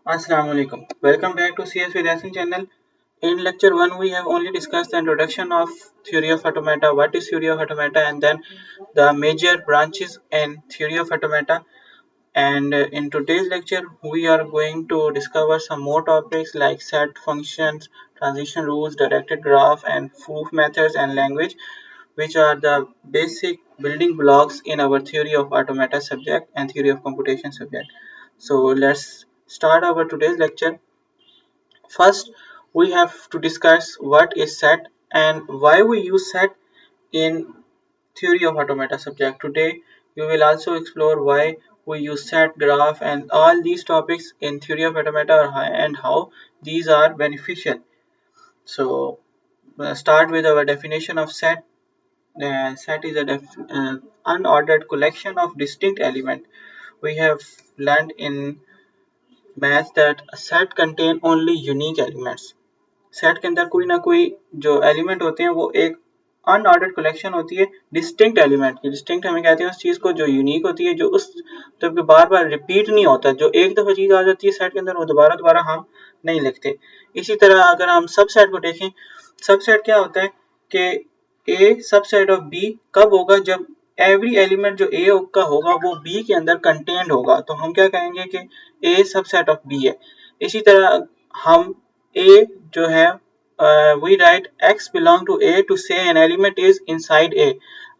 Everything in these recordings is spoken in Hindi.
Assalamu alaikum. Welcome back to CS with Yasin channel. In lecture 1, we have only discussed the introduction of theory of automata, what is theory of automata, and then the major branches in theory of automata. And in today's lecture, we are going to discover some more topics like set functions, transition rules, directed graph, and proof methods and language, which are the basic building blocks in our theory of automata subject and theory of computation subject. So let's start our today's lecture. First, we have to discuss what is set and why we use set in theory of automata subject. Today, we will also explore why we use set, graph, and all these topics in theory of automata and how these are beneficial. So, start with our definition of set. Set is a unordered collection of distinct elements. We have learned in math that a set contain only unique elements. Set के अंदर कोई ना कोई जो एलिमेंट होते हैं वो एक अनऑर्डर्ड कलेक्शन होती है डिस्टिंक्ट एलिमेंट की। डिस्टिंक्ट हमें कहते हैं उस चीज को जो यूनिक होती है, जो उस जब बार बार रिपीट नहीं होता। जो एक दफा चीज आ जाती है सेट के अंदर वो दोबारा दोबारा हम नहीं लिखते। इसी तरह अगर हम सबसेट को देखें, सबसेट क्या होता है कि ए सबसेट ऑफ बी कब होगा, जब एवरी एलिमेंट जो ए का होगा वो बी के अंदर कंटेन्ड होगा, तो हम क्या कहेंगे कि ए सबसेट ऑफ बी है। इसी तरह हम ए जो है we write x belong to A to say an element is inside A.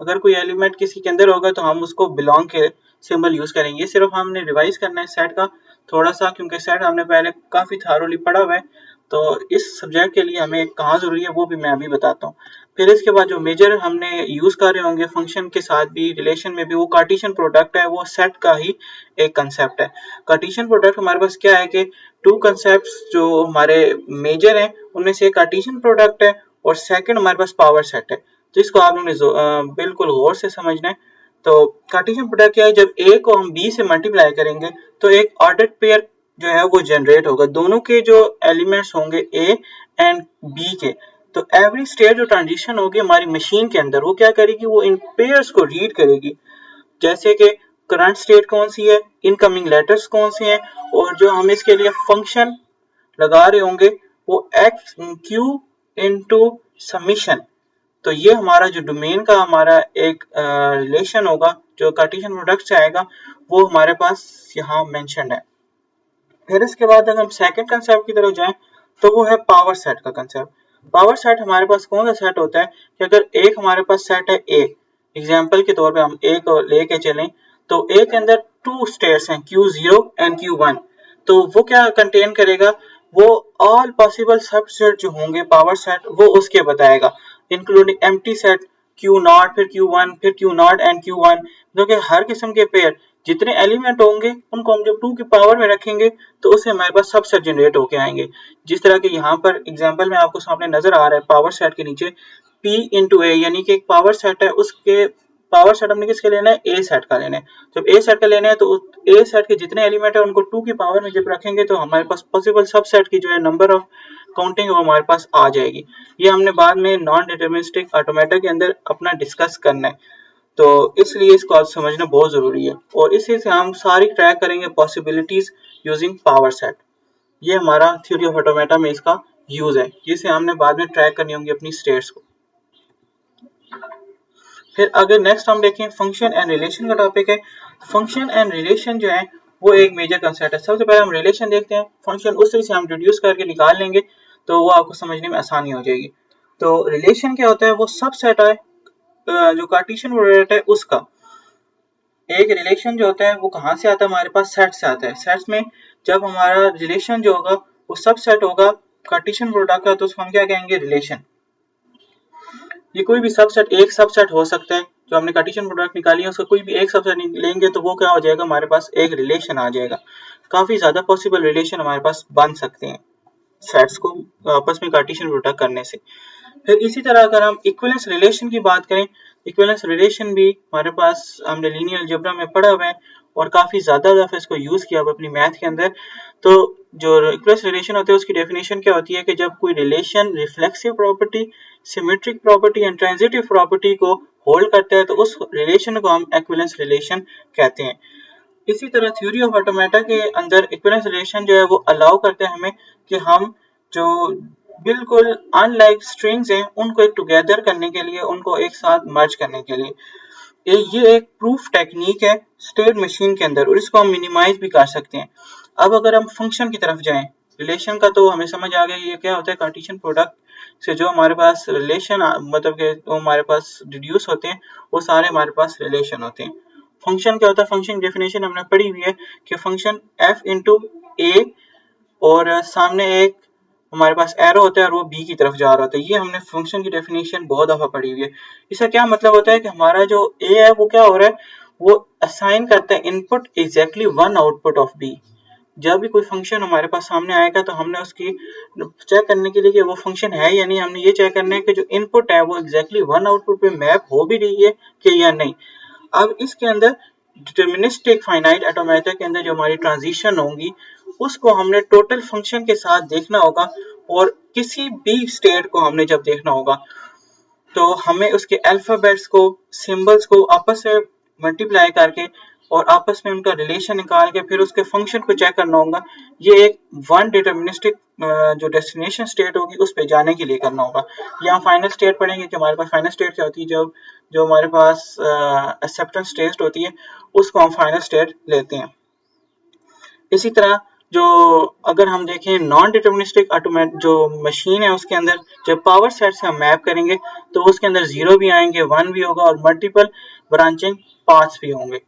अगर कोई एलिमेंट किसी के अंदर होगा तो हम उसको बिलोंग के सिंबल यूज करेंगे। सिर्फ हमने रिवाइज करना है सेट का थोड़ा सा, क्योंकि सेट हमने पहले काफी थारोली पढ़ा हुआ है, तो इस सब्जेक्ट के लिए हमें कहाँ जरूरी है वो भी मैं अभी बताता हूँ। फिर इसके बाद जो मेजर हमने यूज कर रहे होंगे फंक्शन के साथ भी, रिलेशन में भी, वो कार्टेशियन प्रोडक्ट है, वो सेट का ही एक कंसेप्ट है। कार्टेशियन प्रोडक्ट हमारे पास क्या है कि टू कंसेप्ट्स जो हमारे मेजर हैं उनमें से एक कार्टेशियन प्रोडक्ट है और सेकंड हमारे पास पावर सेट है। तो इसको आप लोगों ने बिल्कुल गौर से समझना है। तो कार्टेशियन प्रोडक्ट क्या है, जब ए को हम बी से मल्टीप्लाई करेंगे तो एक ऑर्डर्ड पेयर जो है वो जनरेट होगा। दोनों के जो एलिमेंट्स होंगे ए एंड बी के, तो एवरी स्टेट जो ट्रांजिशन होगी हमारी मशीन के अंदर वो क्या करेगी, वो इन पेयर्स को रीड करेगी। जैसे कि करंट स्टेट कौन सी है, इनकमिंग लेटर्स कौन से हैं, और जो हम इसके लिए फंक्शन लगा रहे होंगे वो एक्स क्यू इनटू समीशन। तो ये हमारा जो डोमेन का हमारा एक रिलेशन होगा जो कार्टेशियन प्रोडक्ट से आएगा, वो हमारे पास यहाँ मेंशन्ड है। फिर इसके बाद अगर हम सेकंड कंसेप्ट की तरफ जाएं तो वो है पावर सेट का कंसेप्ट। पावर सेट हमारे पास कौन सा सेट होता है कि अगर एक हमारे पास सेट है ए, एग्जांपल के तौर पे हम ए को लेके चलें, तो ए के अंदर टू स्टेट्स हैं Q0 एंड Q1। तो वो क्या कंटेन करेगा, वो ऑल पॉसिबल सबसेट जो होंगे पावर सेट वो उसके बताएगा, इंक्लूडिंग एम्प्टी सेट Q0, फिर Q1, फिर Q0 एंड Q1। जो कि हर किस्म के पेयर जितने एलिमेंट होंगे उनको हम जब 2 की पावर में रखेंगे तो उससे हमारे पास सबसेट जनरेट होके आएंगे। जिस तरह के यहाँ पर एग्जांपल में आपको सामने नजर आ रहा है, पावर सेट के नीचे P इंटू ए, यानी कि एक पावर सेट है, उसके पावर सेट हमने किसके लेना है, ए सेट का लेना है। जब ए सेट का लेना है तो ए सेट के जितने एलिमेंट है उनको 2 की पावर में जब रखेंगे तो हमारे पास पॉसिबल सबसेट की जो है नंबर ऑफ काउंटिंग वो हमारे पास आ जाएगी। ये हमने बाद में नॉन डिटरमिनिस्टिक ऑटोमेटा के अंदर अपना डिस्कस करना है, तो इसलिए इसको आप समझना बहुत जरूरी है। और इसी से हम सारी ट्रैक करेंगे पॉसिबिलिटीज यूजिंग पावर सेट। ये हमारा थ्योरी ऑफ ऑटोमेटा में इसका यूज है, जिसे हमने बाद में ट्रैक करनी होंगी अपनी स्टेट्स को। फिर अगर नेक्स्ट हम देखें फंक्शन एंड रिलेशन का टॉपिक है। फंक्शन एंड रिलेशन जो है वो एक मेजर कंसेप्ट है। सबसे पहले हम रिलेशन देखते हैं, फंक्शन उसी से हम डिड्यूस करके निकाल लेंगे तो वो आपको समझने में आसानी हो जाएगी। तो रिलेशन क्या होता है, वो सब सेट है जो कार्टेशियन प्रोडक्ट है उसका। एक रिलेशन जो होता है वो कहाँ से आता है, हमारे पास सेट से आता है। सेट्स में जब हमारा रिलेशन जो होगा वो सब सेट होगा कार्टेशियन प्रोडक्ट का, तो उसको हम क्या कहेंगे, रिलेशन। ये कोई भी सबसेट, एक सबसेट हो सकता है, जो हमने कार्टेशियन प्रोडक्ट निकाली है उसका कोई भी एक सबसेट लेंगे तो वो क्या हो जाएगा, हमारे पास एक रिलेशन आ जाएगा। काफी ज्यादा पॉसिबल रिलेशन हमारे पास बन सकते हैं सेट्स को आपस में कार्टेशियन प्रोडक्ट करने से। फिर इसी तरह अगर हम इक्विवेलेंस रिलेशन की बात करें, इक्विवेलेंस रिलेशन भी हमारे पास हमने लीनियर अलजेब्रा में पढ़ा हुआ है और काफी ज्यादा दफा इसको यूज किया हुआ अपनी मैथ के अंदर। तो जो इक्विवेलेंस रिलेशन होते हैं उसकी डेफिनेशन क्या होती है कि जब कोई relation reflexive property, symmetric property and transitive property को होल्ड करता है तो उस रिलेशन को हम इक्विवेलेंस रिलेशन कहते हैं। इसी तरह थ्योरी ऑफ ऑटोमेटा के अंदर इक्विवेलेंस रिलेशन जो है वो अलाउ करते हैं हमें कि हम जो बिल्कुल अनलाइक स्ट्रिंग्स हैं उनको एक टुगेदर करने के लिए, उनको एक साथ मर्ज करने के लिए ये एक प्रूफ टेक्निक है स्टेट मशीन के अंदर, और इसको हम मिनिमाइज भी कर सकते हैं। अब अगर हम फंक्शन की तरफ जाएं, रिलेशन का तो हमें समझ आ गया ये क्या होता है। कार्टेशियन प्रोडक्ट से जो हमारे पास रिलेशन मतलब कि वो हमारे पास डिड्यूस होते हैं वो सारे हमारे पास रिलेशन होते हैं। फंक्शन क्या होता है, फंक्शन डेफिनेशन हमने पढ़ी हुई है कि फंक्शन f इंटू ए और सामने एक हमारे पास एरो होता है और वो बी की तरफ जा रहा होता है। ये हमने फंक्शन की डेफिनेशन बहुत दफा पढ़ी हुई है। इसका क्या मतलब होता है कि हमारा जो ए है वो क्या हो रहा है, वो असाइन करता है input exactly one output of B. जब भी कोई फंक्शन हमारे पास सामने आएगा तो हमने उसकी चेक करने के लिए कि वो फंक्शन है या नहीं, हमने ये चेक करना है कि जो इनपुट है वो एग्जैक्टली वन आउटपुट पे मैप हो भी रही है कि या नहीं। अब इसके अंदर डिटर्मिनिस्टिक फाइनाइट ऑटोमेटा के अंदर जो हमारी ट्रांजिशन होंगी उसको हमने टोटल फंक्शन के साथ देखना होगा, और किसी भी स्टेट को हमने जब देखना होगा तो हमें उसके अल्फाबेट्स को, सिंबल्स को आपस में मल्टीप्लाई करके और आपस में उनका रिलेशन निकाल के फिर उसके फंक्शन को चेक करना होगा। ये एक वन डिटर्मिनिस्टिक जो डेस्टिनेशन स्टेट होगी उस पे जाने के लिए करना होगा। यहाँ फाइनल स्टेट पढ़ेंगे कि हमारे पास फाइनल स्टेट क्या होती है, जब जो हमारे पास एक्सेप्टेंस स्टेट होती है उसको हम फाइनल स्टेट लेते हैं। इसी तरह जो अगर हम देखें नॉन डिटर्मिनिस्टिक ऑटोमेट जो मशीन है उसके अंदर जब पावर सेट से हम मैप करेंगे तो उसके अंदर 0 भी आएंगे, 1 भी होगा और मल्टीपल ब्रांचिंग पाथ्स भी होंगे।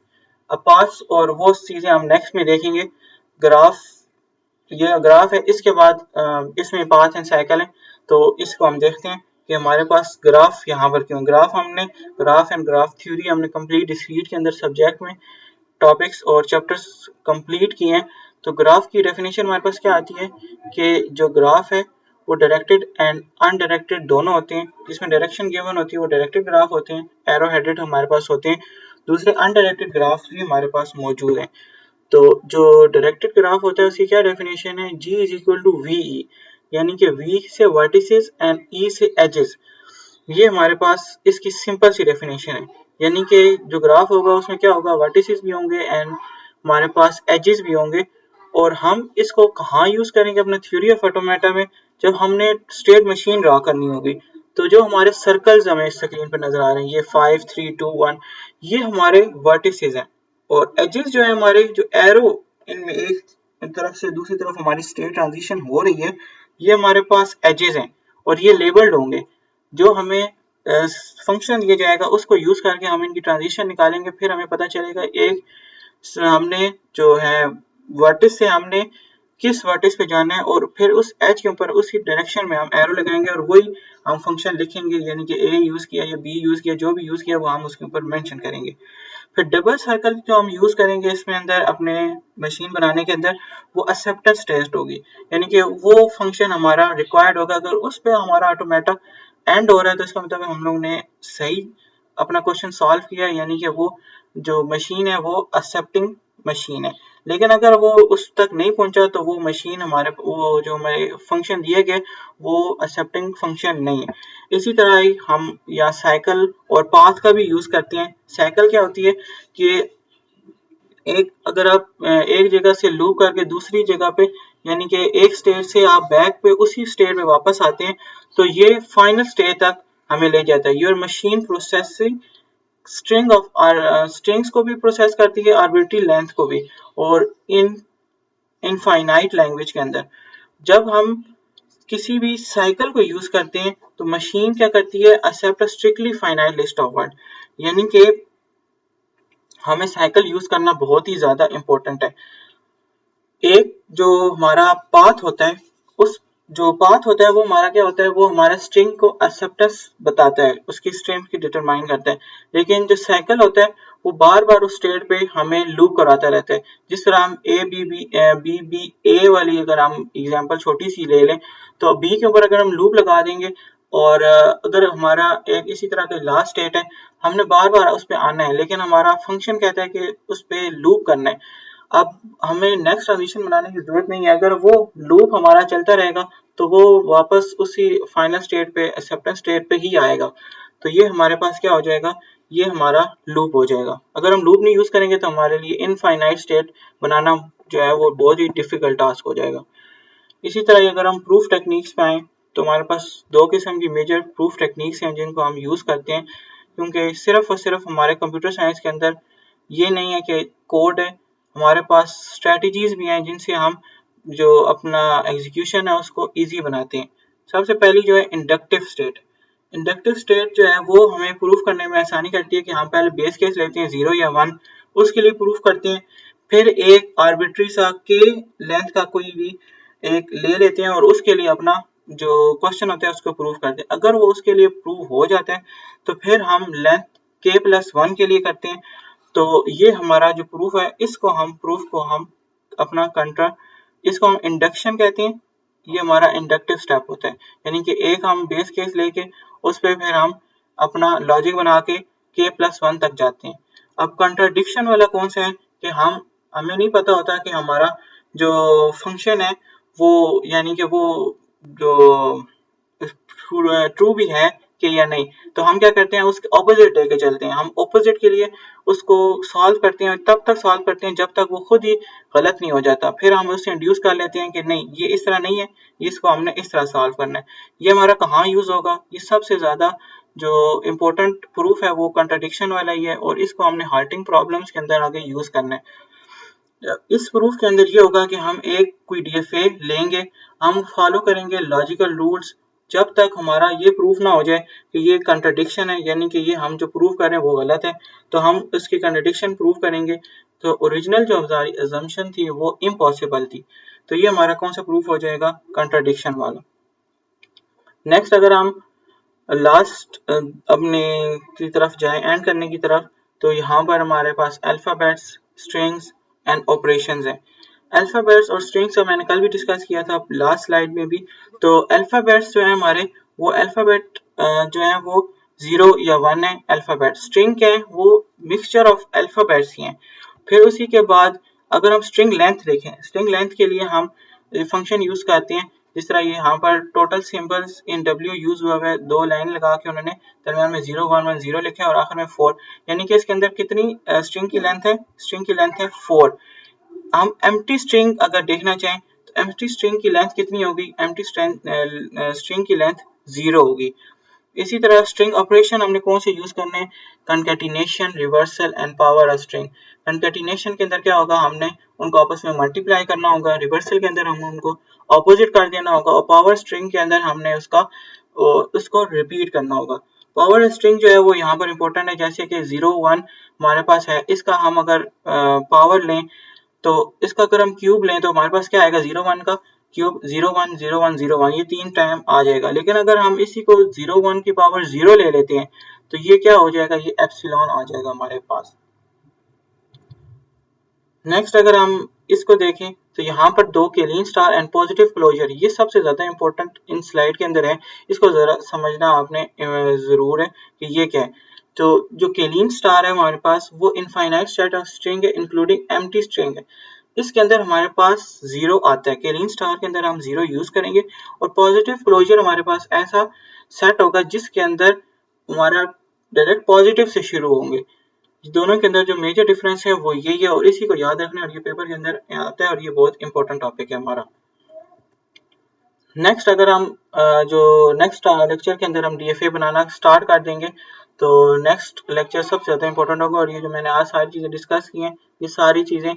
अब पाथ्स और वो चीजें हम नेक्स्ट में देखेंगे। ग्राफ, ये ग्राफ है, इसके बाद इसमें पाथ एंड साइकिल है, तो इसको हम देखते हैं कि हमारे पास ग्राफ यहाँ पर क्यों। ग्राफ हमने ग्राफ एंड ग्राफ थ्योरी हमने कंप्लीट डिस्क्रीट के अंदर सब्जेक्ट में टॉपिक्स और चैप्टर्स कंप्लीट किए हैं। तो ग्राफ की डेफिनेशन हमारे पास क्या आती है कि जो ग्राफ है वो डायरेक्टेड एंड अनडायरेक्टेड दोनों होते हैं। जिसमें डायरेक्शन गिवन होती है वो डायरेक्टेड ग्राफ होते हैं, एरो हेडेड हमारे पास होते हैं। दूसरे अनडायरेक्टेड ग्राफ भी हमारे पास मौजूद हैं। तो जो डायरेक्टेड ग्राफ होता है उसकी क्या डेफिनेशन है, G is equal to V, यानी कि V से वर्टिसेस एंड E से एजेस। ये हमारे पास इसकी सिंपल सी डेफिनेशन है, यानी कि जो ग्राफ होगा उसमें क्या होगा, वर्टिसेस भी होंगे एंड हमारे पास एजेस भी होंगे। और हम इसको कहाँ यूज करेंगे अपने थ्योरी ऑफ ऑटोमेटा में, जब हमने स्टेट मशीन ड्रा करनी होगी। तो जो हमारे सर्कल्स हमें स्क्रीन पर नजर आ रहे हैं, ये 5 3 2 1, ये हमारे वर्टिसेस हैं। और एजेस जो है हमारे, जो एरो इनमें एक तरफ से दूसरी तरफ हमारी स्टेट ट्रांजिशन हो रही है, ये हमारे पास एजेस हैं और ये लेबल्ड होंगे। जो हमें फंक्शन दिया जाएगा उसको यूज करके हम इनकी ट्रांजिशन निकालेंगे। फिर हमें पता चलेगा एक हमने जो है वर्टिस से हमने किस वर्टिस पे जाना है, और फिर उस एज के ऊपर उसी डायरेक्शन में हम एरो लगाएंगे और वही हम फंक्शन लिखेंगे, यानी कि ए यूज किया या बी यूज किया, जो भी यूज किया वो हम उसके ऊपर मेंशन करेंगे। फिर डबल सर्कल जो हम यूज करेंगे इसमें अंदर अपने मशीन बनाने के अंदर, वो एक्सेप्टेंस टेस्ट होगी, यानी कि वो फंक्शन हमारा रिक्वायर्ड होगा। अगर उस पर हमारा ऑटोमेटा एंड हो रहा है तो इसका मतलब हम लोग ने सही अपना क्वेश्चन सॉल्व किया, यानी कि वो जो मशीन है वो एक्सेप्टिंग मशीन है। लेकिन अगर वो उस तक नहीं पहुंचा तो वो मशीन हमारे, वो जो हमारे फंक्शन दिए गए वो एक्सेप्टिंग फंक्शन नहीं है। इसी तरह ही हम या साइकिल और पाथ का भी यूज करते हैं। साइकिल क्या होती है कि एक अगर आप एक जगह से लूप करके दूसरी जगह पे, यानी कि एक स्टेट से आप बैक पे उसी स्टेट में वापस आते हैं, तो ये फाइनल स्टेट तक हमें ले जाता है। योर मशीन प्रोसेसिंग स्ट्रिंग्स को भी प्रोसेस करती है, आर्बिट्री लेंथ को भी, और इनफाइनाइट लैंग्वेज के अंदर। जब हम किसी भी साइकिल को यूज करते हैं तो मशीन क्या करती है, accept strictly finite list of word, यानी कि हमें साइकिल यूज करना बहुत ही ज्यादा इंपॉर्टेंट है। एक जो हमारा पाथ होता है, उस जो पाथ होता है वो हमारा क्या होता है, वो हमारा स्ट्रिंग को एक्सेप्टेंस बताता है, उसकी स्ट्रिंग की डिटरमाइन करता है। लेकिन जो साइकिल होता है वो बार बार उस स्टेट पे हमें लूप कराता रहता है। जिस तरह हम बी ए वाली अगर हम एग्जांपल छोटी सी ले लें, तो बी के ऊपर अगर हम लूप लगा देंगे और अगर हमारा एक इसी तरह का लास्ट स्टेट है, हमने बार बार उस पर आना है, लेकिन हमारा फंक्शन कहता है कि उस पर लूप करना है। अब हमें नेक्स्ट ट्रांजिशन बनाने की जरूरत नहीं है। अगर वो लूप हमारा चलता रहेगा तो वो वापस उसी फाइनल स्टेट पे, एक्सेप्टेंस स्टेट पे ही आएगा। तो ये हमारे पास क्या हो जाएगा, ये हमारा लूप हो जाएगा। अगर हम लूप नहीं यूज करेंगे तो हमारे लिए इनफाइनाइट स्टेट बनाना जो है वो बहुत ही डिफिकल्ट टास्क हो जाएगा। इसी तरह अगर हम प्रूफ टेक्निक्स पे आए तो हमारे पास दो किस्म की मेजर प्रूफ टेक्निक्स हैं जिनको हम यूज करते हैं, क्योंकि सिर्फ और सिर्फ हमारे कंप्यूटर साइंस के अंदर ये नहीं है कि कोड है, हमारे पास स्ट्रेटजीज भी हैं जिनसे हम जो अपना एग्जीक्यूशन है उसको इजी बनाते हैं। सबसे पहली जो है इंडक्टिव स्टेट। इंडक्टिव स्टेट जो है वो हमें प्रूफ करने में आसानी करती है कि हम पहले बेस केस लेते हैं 0 या 1, उसके लिए प्रूफ करते हैं, फिर एक आर्बिट्री सा के लेंथ का कोई भी एक ले लेते हैं और उसके लिए अपना जो क्वेश्चन होता है उसको प्रूफ करते हैं। अगर वो उसके लिए प्रूफ हो जाता है तो फिर हम लेंथ k+1 के लिए करते हैं। तो ये हमारा जो प्रूफ है इसको हम अपना इसको हम इंडक्शन कहते हैं। ये हमारा इंडक्टिव स्टेप होता है, यानी कि एक हम बेस केस लेके उस पर फिर हम अपना लॉजिक बना के k+1 तक जाते हैं। अब कंट्राडिक्शन वाला कौन सा है कि हमें नहीं पता होता कि हमारा जो फंक्शन है वो यानी कि वो जो ट्रू भी है कि या नहीं, तो हम क्या करते हैं उसके ऑपोजिट लेके चलते हैं। हम ऑपोजिट के लिए उसको सॉल्व करते हैं, तब तक सॉल्व करते हैं जब तक वो खुद ही गलत नहीं हो जाता। फिर हम उससे इंड्यूस कर लेते हैं कि नहीं ये इस तरह नहीं है, इसको हमने इस तरह सॉल्व करना है। ये हमारा कहाँ यूज होगा? ये सबसे ज्यादा जो इम्पोर्टेंट प्रूफ है वो कंट्राडिक्शन वाला ही है और इसको हमने हार्टिंग प्रॉब्लम्स के अंदर आगे यूज करना है। इस प्रूफ के अंदर ये होगा कि हम एक कोई डीएफए लेंगे, हम फॉलो करेंगे लॉजिकल रूल्स जब तक हमारा ये प्रूफ ना हो जाए कि ये कंट्राडिक्शन है, यानी कि ये हम जो प्रूफ कर रहे हैं वो गलत है, तो हम इसकी कंट्राडिक्शन प्रूफ करेंगे। तो ओरिजिनल जो हमारी अजम्पशन थी वो इम्पॉसिबल थी। तो ये हमारा कौन सा प्रूफ हो जाएगा? कंट्राडिक्शन वाला। नेक्स्ट अगर हम लास्ट अपने की तरफ जाए एंड करने की तरफ, तो यहाँ पर हमारे पास अल्फाबेट्स, स्ट्रिंग्स एंड ऑपरेशंस हैं। अल्फाबेट्स और स्ट्रिंग्स का मैंने कल भी डिस्कस किया था लास्ट स्लाइड में भी। तो अल्फाबेट्स जो है हमारे वो अल्फाबेट जो है वो 0 या 1 है अल्फाबेट। स्ट्रिंग क्या है? वो मिक्सचर ऑफ अल्फाबेट्स ही हैं। फिर उसी के बाद अगर हम स्ट्रिंग लेंथ देखें, स्ट्रिंग लेंथ के लिए हम फंक्शन यूज करते हैं, जिस तरह ये यहाँ पर टोटल सिंबल्स इन W यूज हुआ है, 2 लाइन लगा के उन्होंने दरम्यान में 0 1 1 0 लिखा है और आखिर में 4, यानी कि इसके अंदर कितनी स्ट्रिंग की लेंथ है? स्ट्रिंग की लेंथ है 4। हम एम्प्टी स्ट्रिंग अगर देखना चाहें तो एम्प्टी स्ट्रिंग की लेंथ कितनी होगी? एम्प्टी स्ट्रिंग की लेंथ 0 होगी। इसी तरह स्ट्रिंग ऑपरेशन हमने कौन से यूज करने हैं? Concatenation, reversal and power of string. Concatenation के अंदर क्या होगा? हमने उनको आपस में मल्टीप्लाई करना होगा। रिवर्सल के अंदर हम उनको ऑपोजिट कर देना होगा और पावर स्ट्रिंग के अंदर हमने उसको रिपीट करना होगा। पावर स्ट्रिंग जो है वो यहाँ पर इंपॉर्टेंट है, जैसे कि 0 1 हमारे पास है, इसका हम अगर पावर लें तो इसका अगर हम क्यूब लें तो हमारे पास क्या आएगा? 0 1 का क्यूब 0 1 0 1 0 1, ये 3 टाइम आ जाएगा। लेकिन अगर हम इसी को 0 1 की पावर 0 ले लेते हैं तो ये क्या हो जाएगा? ये एप्सिलॉन आ जाएगा हमारे पास। नेक्स्ट अगर हम इसको देखें तो यहाँ पर 2 केलिन स्टार एंड पॉजिटिव क्लोजर, ये सबसे ज्यादा इंपॉर्टेंट इन स्लाइड के अंदर है। इसको जरा समझना आपने जरूर है कि ये क्या है। तो जो केलिन स्टार है हमारे पास वो इनफाइनाइट सेट ऑफ स्ट्रिंग है इंक्लूडिंग एम्प्टी स्ट्रिंग है। इसके अंदर हमारे पास 0 आता है, केलिन स्टार के अंदर हम 0 यूज करेंगे। और पॉजिटिव क्लोजर हमारे पास ऐसा सेट होगा जिसके अंदर हमारा डायरेक्ट पॉजिटिव से शुरू होंगे। दोनों के अंदर जो मेजर डिफरेंस है वो यही है और इसी को याद रखना, और ये पेपर के अंदर आता है और ये बहुत इंपॉर्टेंट टॉपिक है हमारा। नेक्स्ट अगर हम जो नेक्स्ट लेक्चर के अंदर हम डीएफए बनाना स्टार्ट कर देंगे तो नेक्स्ट लेक्चर सबसे ज़्यादा इंपॉर्टेंट होगा। और ये जो मैंने आज सारी चीज़ें डिस्कस की हैं, ये सारी चीज़ें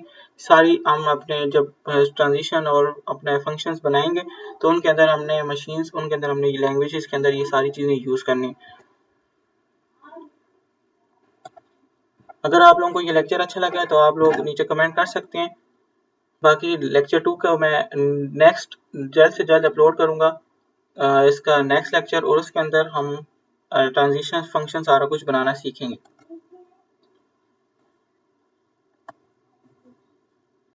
हम अपने जब ट्रांजिशन और अपने फंक्शंस बनाएंगे तो उनके अंदर हमने मशीन्स, उनके अंदर हमने लैंग्वेजेस के अंदर ये सारी चीज़ें यूज़ करनी। अगर आप लोगों को ये लेक्चर अच्छा लगा है तो आप लोग नीचे कमेंट कर सकते हैं। बाकी लेक्चर 2 का मैं नेक्स्ट जल्द से जल्द अपलोड करूँगा इसका नेक्स्ट लेक्चर, और उसके अंदर हम ट्रांजिशन फंक्शन सारा कुछ बनाना सीखेंगे।